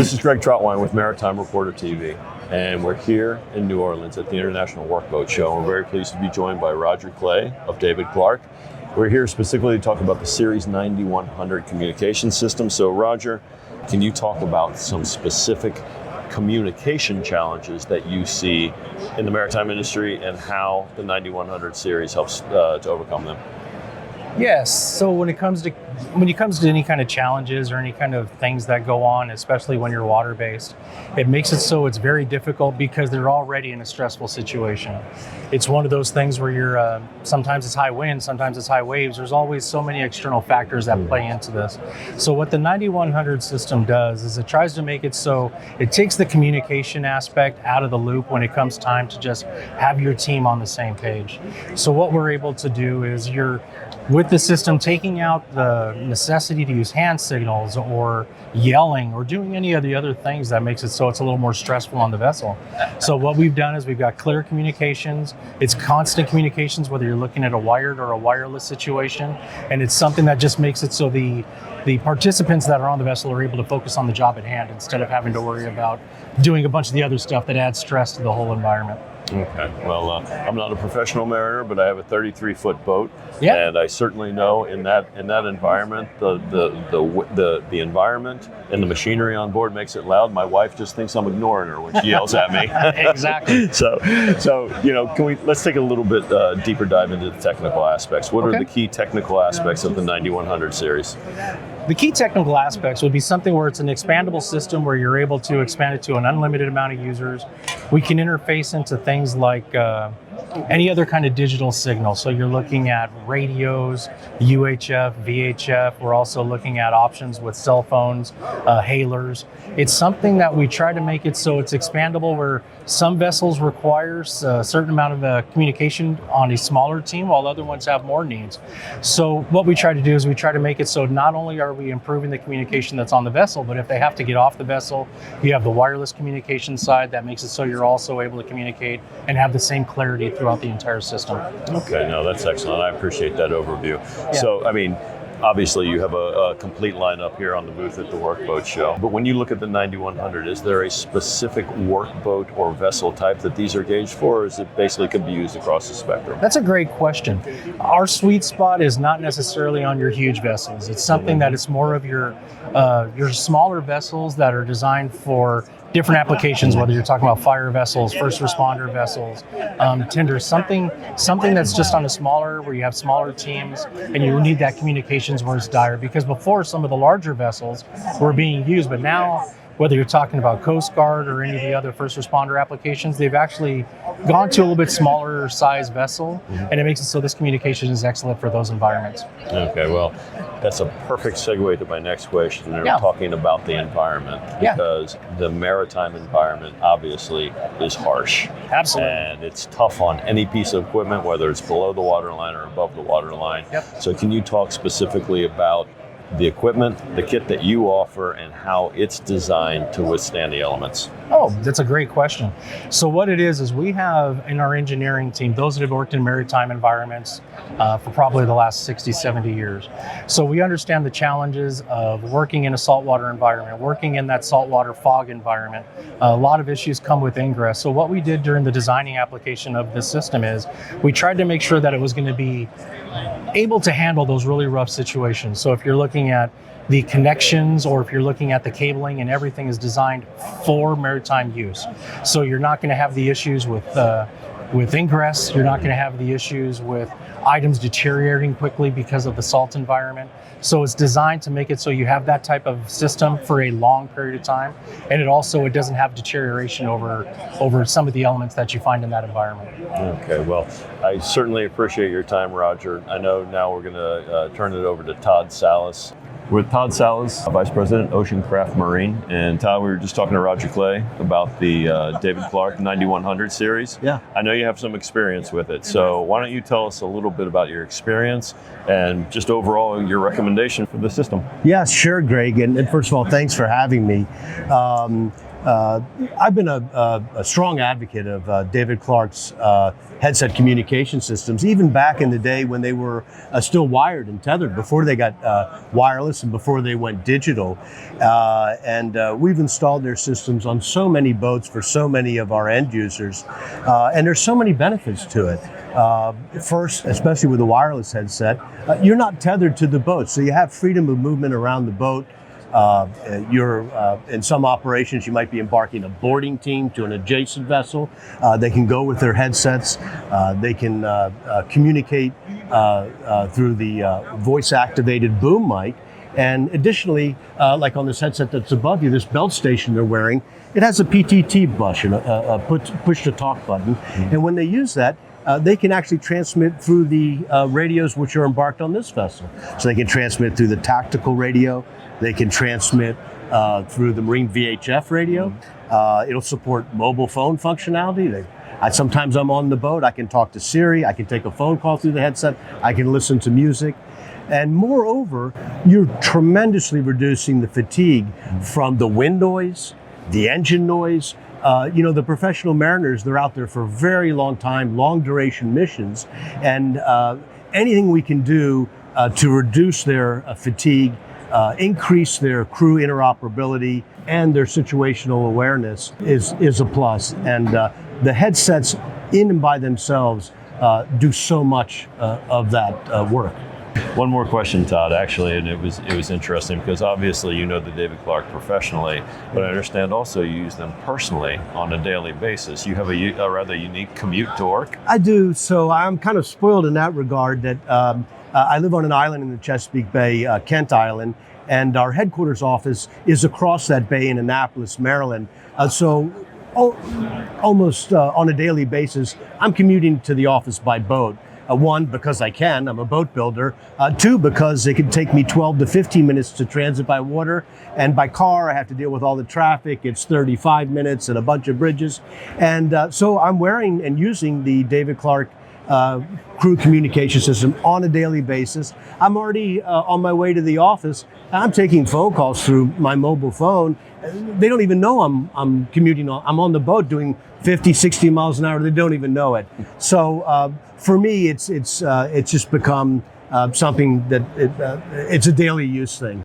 This is Greg Trotwine with Maritime Reporter TV, and we're here in New Orleans at the International Workboat Show. We're very pleased to be joined by Roger Clay of David Clark. We're here specifically to talk about the Series 9100 communication system. So Roger, can you talk about some specific communication challenges that you see in the maritime industry and how the 9100 series helps to overcome them? Yes. So when it comes to any kind of challenges or any kind of things that go on, especially when you're water-based, it makes it so it's very difficult because they're already in a stressful situation. It's one of those things where you're sometimes it's high wind, sometimes it's high waves. There's always so many external factors that play into this. So what the 9100 system does is it tries to make it so it takes the communication aspect out of the loop when it comes time to just have your team on the same page. So what we're able to do is with the system taking out the necessity to use hand signals or yelling or doing any of the other things that makes it so it's a little more stressful on the vessel. So what we've done is we've got clear communications. It's constant communications, whether you're looking at a wired or a wireless situation. And it's something that just makes it so the participants that are on the vessel are able to focus on the job at hand instead of having to worry about doing a bunch of the other stuff that adds stress to the whole environment. Okay. Well, I'm not a professional mariner, but I have a 33-foot boat, yeah. And I certainly know in that environment, the environment and the machinery on board makes it loud. My wife just thinks I'm ignoring her when she yells at me. Exactly. So let's take a little bit deeper dive into the technical aspects. What are the key technical aspects of the 9100 series? The key technical aspects would be something where it's an expandable system where you're able to expand it to an unlimited amount of users. We can interface into things like any other kind of digital signal. So you're looking at radios, UHF, VHF. We're also looking at options with cell phones, hailers. It's something that we try to make it so it's expandable where some vessels require a certain amount of communication on a smaller team while other ones have more needs. So what we try to do is we try to make it so not only are we improving the communication that's on the vessel, but if they have to get off the vessel, you have the wireless communication side that makes it so you're also able to communicate and have the same clarity throughout the entire system. Okay, no, that's excellent. I appreciate that overview. Yeah. So, obviously you have a complete lineup here on the booth at the Workboat Show. But when you look at the 9100, is there a specific workboat or vessel type that these are gauged for, or is it basically could be used across the spectrum? That's a great question. Our sweet spot is not necessarily on your huge vessels. It's something that is more of your smaller vessels that are designed for different applications, whether you're talking about fire vessels, first responder vessels, tenders, something that's just on a smaller, where you have smaller teams and you need that communications where it's dire. Because before, some of the larger vessels were being used, but now, whether you're talking about Coast Guard or any of the other first responder applications, they've actually gone to a little bit smaller size vessel, and it makes it so this communication is excellent for those environments. Okay, well, that's a perfect segue to my next question. We're talking about the environment, because the maritime environment obviously is harsh. Absolutely. And it's tough on any piece of equipment, whether it's below the waterline or above the waterline. Yep. So can you talk specifically about the equipment, the kit that you offer, and how it's designed to withstand the elements? Oh, that's a great question. So what it is we have in our engineering team, those that have worked in maritime environments for probably the last 60, 70 years. So we understand the challenges of working in a saltwater environment, working in that saltwater fog environment. A lot of issues come with ingress. So what we did during the designing application of this system is we tried to make sure that it was going to be able to handle those really rough situations. So if you're looking at the connections or if you're looking at the cabling, and everything is designed for maritime use. So you're not going to have the issues with ingress. You're not going to have the issues with items deteriorating quickly because of the salt environment. So it's designed to make it so you have that type of system for a long period of time, and it doesn't have deterioration over some of the elements that you find in that environment. Okay, well, I certainly appreciate your time, Roger. I know now we're going to turn it over to Todd Salas. We're with Todd Salas, Vice President, Oceancraft Marine. And Todd, we were just talking to Roger Clay about the David Clark 9100 series. Yeah. I know you have some experience with it. So why don't you tell us a little bit about your experience and just overall your recommendation for the system? Yeah, sure, Greg. And first of all, thanks for having me. I've been a strong advocate of David Clark's headset communication systems, even back in the day when they were still wired and tethered, before they got wireless and before they went digital. And we've installed their systems on so many boats for so many of our end users. And there's so many benefits to it. First, especially with a wireless headset, you're not tethered to the boat, so you have freedom of movement around the boat. In some operations, you might be embarking a boarding team to an adjacent vessel. They can go with their headsets. They can communicate through the voice-activated boom mic. And additionally, like on this headset that's above you, this belt station they're wearing, it has a PTT button, a push-to-talk button. And when they use that, they can actually transmit through the radios which are embarked on this vessel. So they can transmit through the tactical radio. They can transmit through the Marine VHF radio. It'll support mobile phone functionality. Sometimes I'm on the boat, I can talk to Siri, I can take a phone call through the headset, I can listen to music. And moreover, you're tremendously reducing the fatigue from the wind noise, the engine noise. The professional mariners, they're out there for a very long time, long duration missions. And anything we can do to reduce their fatigue, increase their crew interoperability and their situational awareness is a plus. And the headsets in and by themselves do so much of that work. One more question, Todd, actually, and it was interesting because obviously you know the David Clark professionally, but I understand also you use them personally on a daily basis. You have a rather unique commute to work. I do, so I'm kind of spoiled in that regard that I live on an island in the Chesapeake Bay, Kent Island, and our headquarters office is across that bay in Annapolis, Maryland. Almost on a daily basis, I'm commuting to the office by boat. One, because I can, I'm a boat builder. Two, because it can take me 12 to 15 minutes to transit by water. And by car, I have to deal with all the traffic. It's 35 minutes and a bunch of bridges. And so I'm wearing and using the David Clark crew communication system on a daily basis. I'm already on my way to the office. I'm taking phone calls through my mobile phone. They don't even know I'm commuting. I'm on the boat doing 50, 60 miles an hour. They don't even know it. So for me, it's just become something that it's a daily use thing.